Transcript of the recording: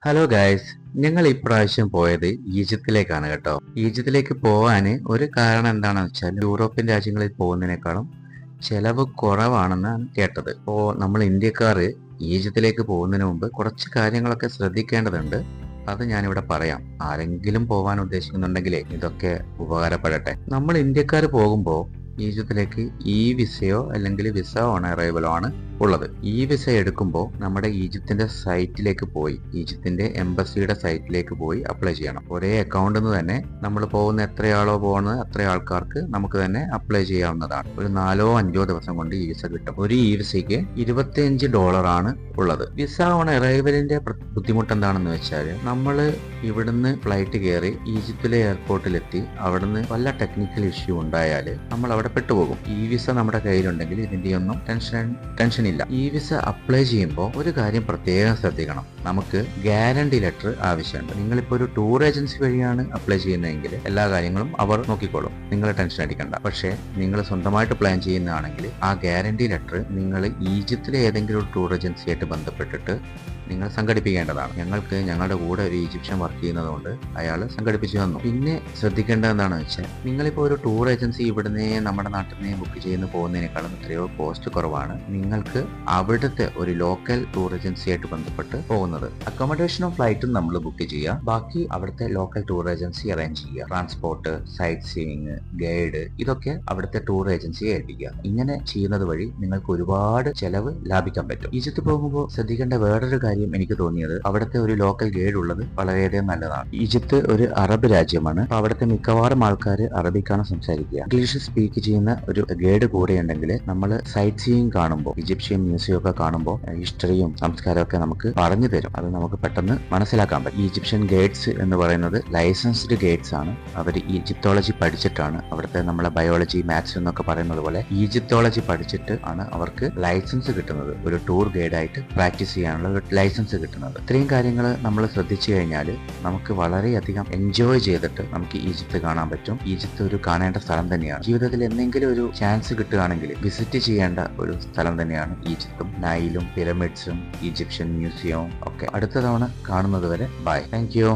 Hello guys, ഞങ്ങൾ ഇപ്രാവശ്യം പോയത് ഈജിപ്തിലേക്കാണ് കേട്ടോ. ഈജിപ്തിലേക്ക് പോവാന് ഒരു കാരണം എന്താണെന്ന് വെച്ചാൽ യൂറോപ്യൻ രാജ്യങ്ങളിൽ പോകുന്നതിനേക്കാളും ചെലവ് കുറവാണെന്നാണ് കേട്ടത്. അപ്പോൾ നമ്മൾ ഇന്ത്യക്കാർ ഈജിപ്തിലേക്ക് പോകുന്നതിന് മുമ്പ് കുറച്ച് കാര്യങ്ങളൊക്കെ ശ്രദ്ധിക്കേണ്ടതുണ്ട്. അത് ഞാനിവിടെ പറയാം. ആരെങ്കിലും പോകാൻ ഉദ്ദേശിക്കുന്നുണ്ടെങ്കിലേ ഇതൊക്കെ ഉപകാരപ്പെടട്ടെ. നമ്മൾ ഇന്ത്യക്കാർ പോകുമ്പോൾ ഈജിപ്തിലേക്ക് വിസയോ അല്ലെങ്കിൽ വിസ ഓൺ അറൈവലോ ആണ് ഉള്ളത്. വിസ എടുക്കുമ്പോൾ നമ്മുടെ ഈജിപ്തിന്റെ സൈറ്റിലേക്ക് പോയി, ഈജിപ്തിന്റെ എംബസിയുടെ സൈറ്റിലേക്ക് പോയി അപ്ലൈ ചെയ്യണം. ഒരേ അക്കൗണ്ടിൽ നിന്ന് തന്നെ നമ്മൾ പോകുന്ന എത്രയാളോ പോകുന്നത് അത്ര ആൾക്കാർക്ക് നമുക്ക് തന്നെ അപ്ലൈ ചെയ്യാവുന്നതാണ്. ഒരു 4-5 ദിവസം കൊണ്ട് വിസ കിട്ടും. ഒരു വിസയ്ക്ക് $25 ആണ് ഉള്ളത്. വിസ ഓൺ അറൈവലിന്റെ ബുദ്ധിമുട്ട് എന്താണെന്ന് വെച്ചാൽ നമ്മൾ ഇവിടുന്ന് ഫ്ലൈറ്റ് കയറി ഈജിപ്തിലെ എയർപോർട്ടിലെത്തി അവിടുന്ന് വല്ല ടെക്നിക്കൽ ഇഷ്യൂ ഉണ്ടായാൽ നമ്മൾ അവിടെ പെട്ടുപോകും. വിസ നമ്മുടെ കയ്യിലുണ്ടെങ്കിൽ ഇതിന്റെ ഒന്നും ടെൻഷൻ ഇല്ല. വിസ അപ്ലൈ ചെയ്യുമ്പോൾ ഒരു കാര്യം പ്രത്യേകം ശ്രദ്ധിക്കണം. നമുക്ക് ഗ്യാരണ്ടി ലെറ്റർ ആവശ്യമുണ്ട്. നിങ്ങളിപ്പോൾ ഒരു ടൂർ ഏജൻസി വഴിയാണ് അപ്ലൈ ചെയ്യുന്നതെങ്കിൽ എല്ലാ കാര്യങ്ങളും അവർ നോക്കിക്കോളും, നിങ്ങൾ ടെൻഷൻ അടിക്കണ്ട. പക്ഷേ നിങ്ങൾ സ്വന്തമായിട്ട് പ്ലാൻ ചെയ്യുന്നതാണെങ്കിൽ ആ ഗ്യാരണ്ടി ലെറ്റർ നിങ്ങൾ ഈജിപ്തിലെ ഏതെങ്കിലും ഒരു ടൂർ ഏജൻസിയായിട്ട് ബന്ധപ്പെട്ടിട്ട് നിങ്ങൾ സംഘടിപ്പിക്കേണ്ടതാണ്. ഞങ്ങൾക്ക് ഞങ്ങളുടെ കൂടെ ഒരു ഈജിപ്ഷ്യൻ വർക്ക് ചെയ്യുന്നതുകൊണ്ട് അയാൾ സംഘടിപ്പിച്ചു തന്നു. പിന്നെ ശ്രദ്ധിക്കേണ്ടത് എന്താണെന്ന് വെച്ചാൽ നിങ്ങളിപ്പോൾ ഒരു ടൂർ ഏജൻസി ഇവിടുന്ന് നമ്മുടെ നാട്ടിൽ നിന്ന് ബുക്ക് ചെയ്യുന്ന പോകുന്നതിനേക്കാളും എത്രയോ കോസ്റ്റ് കുറവാണ് നിങ്ങൾക്ക് അവിടുത്തെ ഒരു ലോക്കൽ ടൂർ ഏജൻസി ആയിട്ട് ബന്ധപ്പെട്ട് പോകുന്നത്. അക്കോമഡേഷനും ഫ്ലൈറ്റും നമ്മൾ ബുക്ക് ചെയ്യുക, ബാക്കി അവിടുത്തെ ലോക്കൽ ടൂർ ഏജൻസി അറേഞ്ച് ചെയ്യുക. ട്രാൻസ്പോർട്ട്, സൈറ്റ് സീയിങ്, ഗൈഡ് ഇതൊക്കെ അവിടുത്തെ ടൂർ ഏജൻസിയെ ഏൽപ്പിക്കുക. ഇങ്ങനെ ചെയ്യുന്നത് വഴി നിങ്ങൾക്ക് ഒരുപാട് ചെലവ് ലാഭിക്കാൻ പറ്റും. ഈജിപ്ത് പോകുമ്പോൾ ശ്രദ്ധിക്കേണ്ട വേറൊരു കാര്യം എനിക്ക് തോന്നിയത് അവിടുത്തെ ഒരു ലോക്കൽ ഗൈഡ് ഉള്ളത് വളരെയധികം നല്ലതാണ്. ഈജിപ്ത് ഒരു അറബ് രാജ്യമാണ്. അപ്പൊ അവിടുത്തെ മിക്കവാറും ആൾക്കാർ അറബിക്കാണ് സംസാരിക്കുക. ഇംഗ്ലീഷ് സ്പീക്ക് ചെയ്യുന്ന ഒരു ഗൈഡ് കൂടെ ഉണ്ടെങ്കിൽ നമ്മൾ സൈറ്റ് സീയിങ് കാണുമ്പോൾ, ഈജിപ്ഷ്യൻ മ്യൂസിയം ഒക്കെ കാണുമ്പോൾ ഹിസ്റ്ററിയും സംസ്കാരവും ഒക്കെ നമുക്ക് പറഞ്ഞു തരും. അത് നമുക്ക് പെട്ടെന്ന് മനസ്സിലാക്കാൻ പറ്റും. ഈജിപ്ഷ്യൻ ഗൈഡ്സ് എന്ന് പറയുന്നത് ലൈസൻസ്ഡ് ഗൈഡ്സ് ആണ്. അവർ ഈജിപ്തോളജി പഠിച്ചിട്ടാണ്, അവിടുത്തെ നമ്മളെ ബയോളജി, മാത്സ് എന്നൊക്കെ പറയുന്നത് പോലെ ഈജിപ്തോളജി പഠിച്ചിട്ട് ആണ് അവർക്ക് ലൈസൻസ് കിട്ടുന്നത്. ഒരു ടൂർ ഗൈഡായിട്ട് പ്രാക്ടീസ് ചെയ്യാനുള്ള ഒരു ലൈസൻസ് കിട്ടുന്നത്. ഇത്രയും കാര്യങ്ങൾ നമ്മൾ ശ്രദ്ധിച്ചു കഴിഞ്ഞാൽ നമുക്ക് വളരെയധികം എൻജോയ് ചെയ്തിട്ട് നമുക്ക് ഈജിപ്ത് കാണാൻ പറ്റും. ഈജിപ്ത് ഒരു കാണേണ്ട സ്ഥലം തന്നെയാണ്. ജീവിതത്തിൽ എന്തെങ്കിലും ഒരു ചാൻസ് കിട്ടുകയാണെങ്കിൽ വിസിറ്റ് ചെയ്യേണ്ട ഒരു സ്ഥലം തന്നെയാണ് ഈജിപ്തും. നൈലും പിരമിഡ്സും ഈജിപ്ഷ്യൻ മ്യൂസിയവും ഒക്കെ. അടുത്ത തവണ കാണുന്നത് വരെ ബൈ. Thank you.